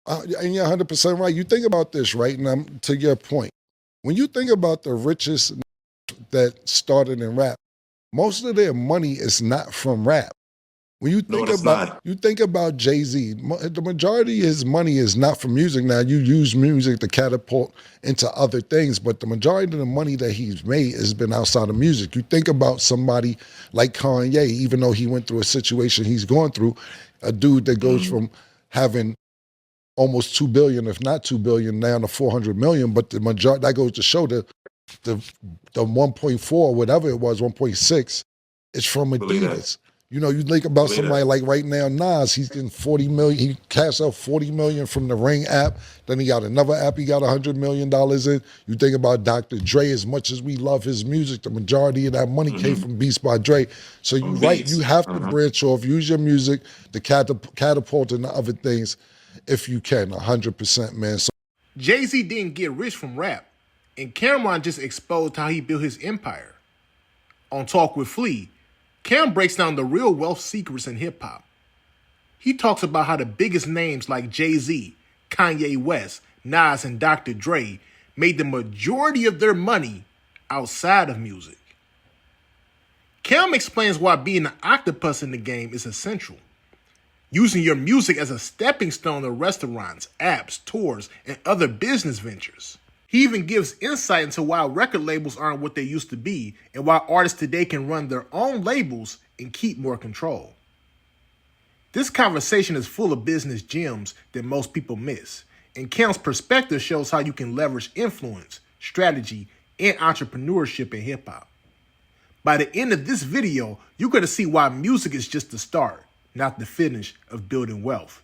And you're 100% right. You think about this, right? And I'm to your point. When you think about the richest that started in rap, most of their money is not from rap. When No, it's not. you think about Jay-Z, the majority of his money is not from music. Now you use music to catapult into other things, but the majority of the money that he's made has been outside of music. You think about somebody like Kanye, even though he went through a situation he's going through, a dude that goes from having almost 2 billion, if not 2 billion, now to 400 million. But the majority that goes to show the the 1.4, whatever it was, 1.6, it's from Believe that. Adidas. You know, you think about Believe somebody that. like right now, Nas, he's getting 40 million. He cashed out 40 million from the Ring app. Then he got another app he got $100 million in. You think about Dr. Dre, as much as we love his music, the majority of that money came from Beats by Dre. So you're From right, you Beats. have to branch off, use your music to catapult into other things if you can, 100%, man. So Jay-Z didn't get rich from rap, and Cameron just exposed how he built his empire. On Talk with Flea, Cam breaks down the real wealth secrets in hip-hop. He talks about how the biggest names like Jay-Z, Kanye West, Nas, and Dr. Dre made the majority of their money outside of music. Cam explains why being an octopus in the game is essential. Using your music as a stepping stone to restaurants, apps, tours, and other business ventures. He even gives insight into why record labels aren't what they used to be and why artists today can run their own labels and keep more control. This conversation is full of business gems that most people miss, and Cam's perspective shows how you can leverage influence, strategy, and entrepreneurship in hip-hop. By the end of this video, you're going to see why music is just the start, not the finish of building wealth.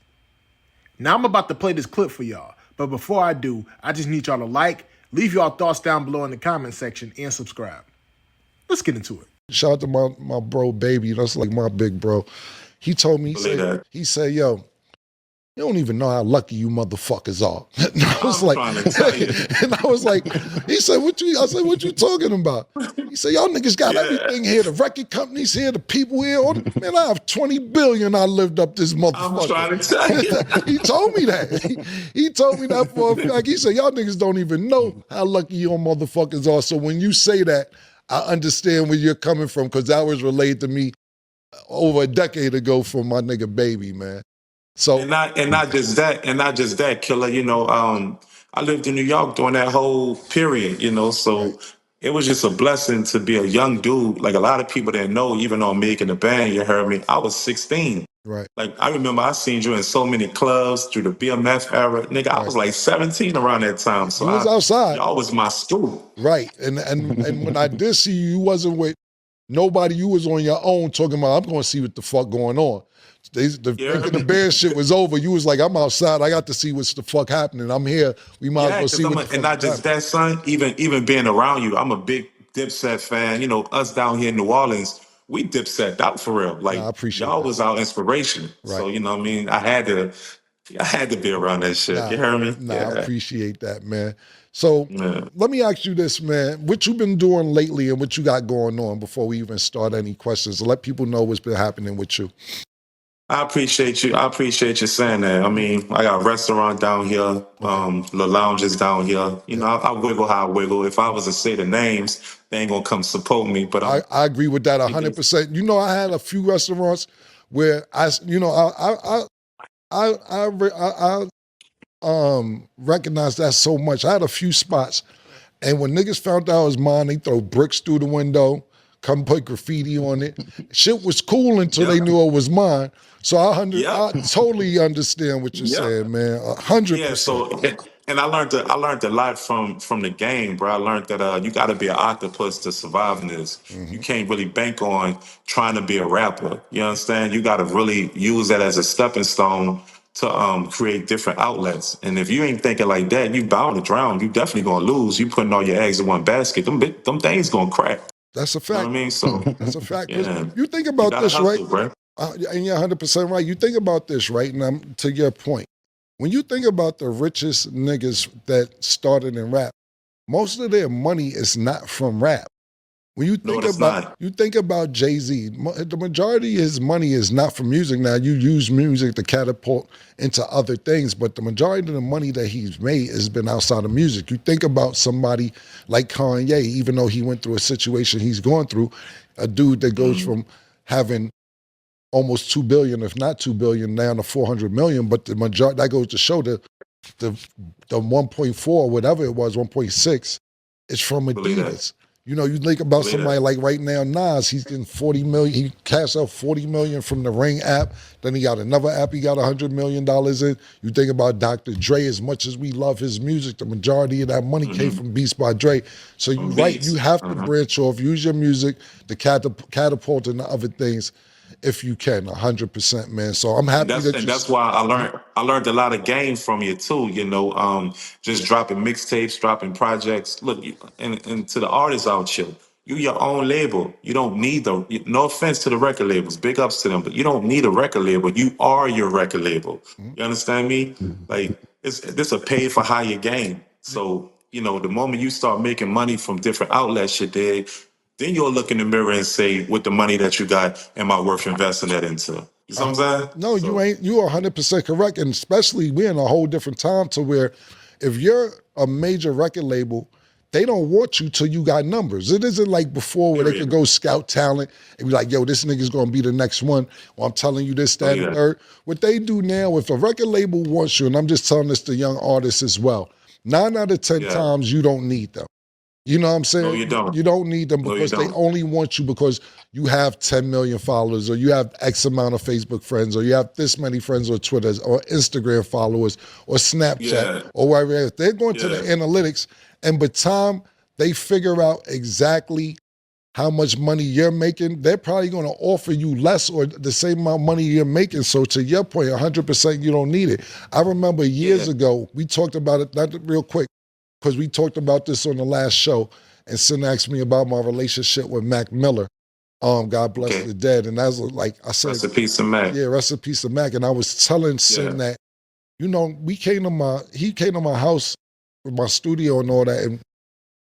Now I'm about to play this clip for y'all, but before I do, I just need y'all to like, leave y'all thoughts down below in the comment section, and subscribe. Let's get into it. shout out to my bro Baby, that's like my big bro. He told me, Believe that. he said, yo, you don't even know how lucky you motherfuckers are. And I was I'm like, trying to tell you. and I was like, he said, I said, what you talking about? He said, y'all niggas got Yeah. everything here, the record companies here, the people here. Man, I have 20 billion I lived up this I'm motherfucker. trying to tell you. He told me that. He told me that for a fact. He said, y'all niggas don't even know how lucky your motherfuckers are. So when you say that, I understand where you're coming from, because that was relayed to me over a decade ago from my nigga Baby, man. So And not just that, killer. I lived in New York during that whole period. right, So it was just a blessing to be a young dude. Like a lot of people didn't know, even though I'm making the band. You heard me. I was 16. right, Like I remember, I seen you in so many clubs through the BMF era, nigga. I right. was like 17 around that time. So You was outside, y'all was my school. right? And when I did see you, you wasn't with nobody. You was on your own talking about, I'm going to see what the fuck going on. You Thinking heard the me? band shit was over. You was like, I'm outside. I got to see what's the fuck happening. I'm here. We might as Yeah, well because see what the and fuck not is just happening. that, son. Even being around you, I'm a big Dipset fan. Us down here in New Orleans, we Dipset out for real. Nah, I Like appreciate y'all that. was our inspiration. Right. So you know what I mean. I had to be around that shit. Nah, You heard me? nah, I Yeah. appreciate that, man. So Yeah. let me ask you this, man. What you been doing lately and what you got going on before we even start any questions? Let people know what's been happening with you. I appreciate you. I appreciate you saying that. I mean, I got a restaurant down here, Okay. the lounges down here. Yeah. I wiggle how I wiggle. If I was to say the names, they ain't gonna come support me. But I agree with that everything. 100%. You know, I had a few restaurants where I recognize that so much. I had a few spots, and when niggas found out it was mine, they throw bricks through the window, come put graffiti on it. Shit was cool until they Yep. knew it was mine. So I Yep. totally understand what you're Yep. saying, man. 100%. Yeah, so and I learned a lot from the game, bro. I learned that you got to be an octopus to survive in this. You Mhm. can't really bank on trying to be a rapper. You understand? You got to really use that as a stepping stone to create different outlets. And if you ain't thinking like that, you bound to drown. You definitely gonna lose. You putting all your eggs in one basket. Them things gonna crack. That's a You know what fact. I mean? So That's a fact. Because yeah, you think you about gotta this, right? hustle, bro. And you're 100% right. You think about this, right? And I'm to your point. When you think about the richest niggas that started in rap, most of their money is not from rap. When you No, think it's about not. Jay-Z, the majority of his money is not from music. Now you use music to catapult into other things, but the majority of the money that he's made has been outside of music. You think about somebody like Kanye, even though he went through a situation he's going through, a dude that goes from having almost 2 billion, if not 2 billion, down to 400 million, but the majority that goes to show the 1.4, whatever it was, 1.6, it's from Believe that. Adidas. You know, you think about Believe somebody that. like right now, Nas, he's getting 40 million. He cashed out 40 million from the Ring app. Then he got another app he got $100 million in. You think about Dr. Dre, as much as we love his music, the majority of that money came from Beats by Dre. So you're From right, you Beats. have to branch off, use your music to catapult into other things if you can, 100%, man. So I'm And happy that's that and you. that's why I learned a lot of game from you too. Just dropping mixtapes, dropping projects. Look, and to the artists out here, you your own label. You don't need no offense to the record labels, big ups to them, but you don't need a record label. You are your record label. You understand me? Like this a pay for hire game. So the moment you start making money from different outlets, you dig, then you'll look in the mirror and say, with the money that you got, am I worth investing that into? You know what I'm saying? No, you So ain't. You are 100% correct, and especially we're in a whole different time to where, if you're a major record label, they don't want you till you got numbers. It isn't like before where they could period. go scout talent and be like, "Yo, this nigga's gonna be the next one." Or I'm telling you this, that, Believe and that. third. What they do now, if a record label wants you, and I'm just telling this to young artists as well, 9 out of 10 Yeah. times you don't need them. You know what I'm No, saying? you don't. You don't need them No, you because they don't. only want you because you have 10 million followers, or you have X amount of Facebook friends, or you have this many friends on Twitter, or Instagram followers, or Snapchat, Yeah. or wherever. If they're going to the Yeah. analytics, and by the time they figure out exactly how much money you're making, they're probably going to offer you less or the same amount of money you're making. So to your point, 100% you don't need it. I remember years Yeah. ago, we talked about it, not real quick, because we talked about this on the last show, and Sin asked me about my relationship with Mac Miller. God bless Okay. the dead. And that's like I said, Rest in peace, Mac. yeah, rest in peace to Mac. And I was telling Sin Yeah. that, he came to my house with my studio and all that, and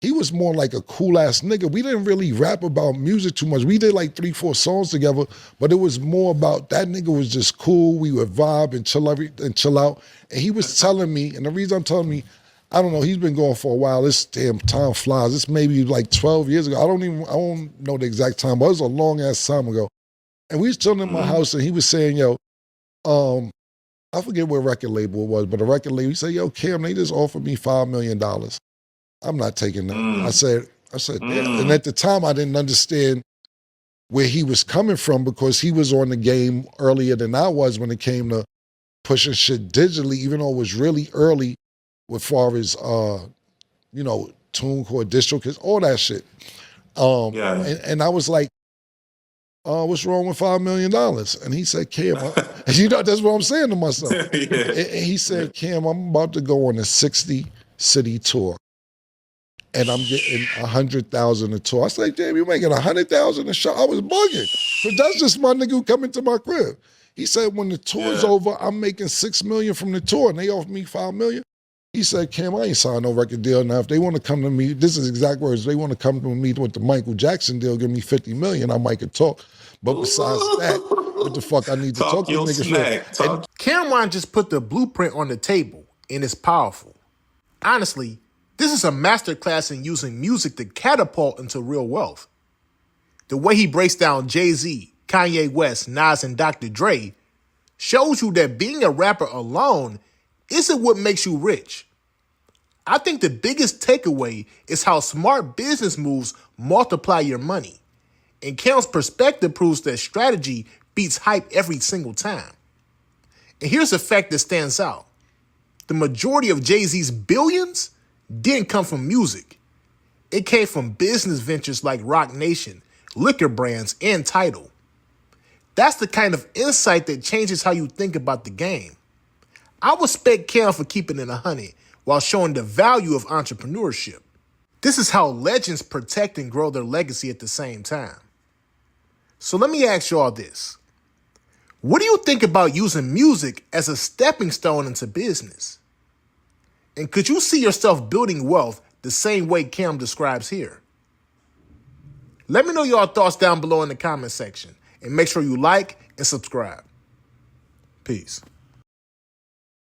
he was more like a cool ass nigga. We didn't really rap about music too much. We did like 3-4 songs together, but it was more about that nigga was just cool. We would vibe and chill out. And he was telling me, and the reason I'm telling me, I don't know, he's been going for a while. This damn time flies. It's maybe like 12 years ago. I don't know the exact time, but it was a long ass time ago. And we was chilling in my house, and he was saying, yo, I forget what record label it was, but a record label, he said, yo, Cam, they just offered me $5 million. I'm not taking that. I said, damn. And at the time, I didn't understand where he was coming from because he was on the game earlier than I was when it came to pushing shit digitally, even though it was really early as far as, TuneCore, DistroKids, all that shit. Yeah. And I was like, what's wrong with $5 million? And he said, Cam, that's what I'm saying to myself. Yeah. And he said, Cam, I'm about to go on a 60-city tour, and I'm getting 100,000 a tour. I was like, damn, you making 100,000 a show? I was bugging. But that's just my nigga who coming to my crib. He said, when the tour's Yeah. over, I'm making 6 million from the tour, and they offered me 5 million. He said, Cam, I ain't signed no record deal. Now, if they want to come to me, this is exact words, they want to come to me with the Michael Jackson deal, give me 50 million, I might could talk. But besides that, what the fuck I need to talk Talk to your niggas for? smack. Talk. Cameron just put the blueprint on the table, and it's powerful. Honestly, this is a masterclass in using music to catapult into real wealth. The way he breaks down Jay-Z, Kanye West, Nas, and Dr. Dre shows you that being a rapper alone isn't what makes you rich. I think the biggest takeaway is how smart business moves multiply your money. And Cam's perspective proves that strategy beats hype every single time. And here's a fact that stands out. The majority of Jay-Z's billions didn't come from music. It came from business ventures like Roc Nation, liquor brands, and Tidal. That's the kind of insight that changes how you think about the game. I respect Cam for keeping it 100 while showing the value of entrepreneurship. This is how legends protect and grow their legacy at the same time. So let me ask y'all this. What do you think about using music as a stepping stone into business? And could you see yourself building wealth the same way Cam describes here? Let me know your thoughts down below in the comment section. And make sure you like and subscribe. Peace.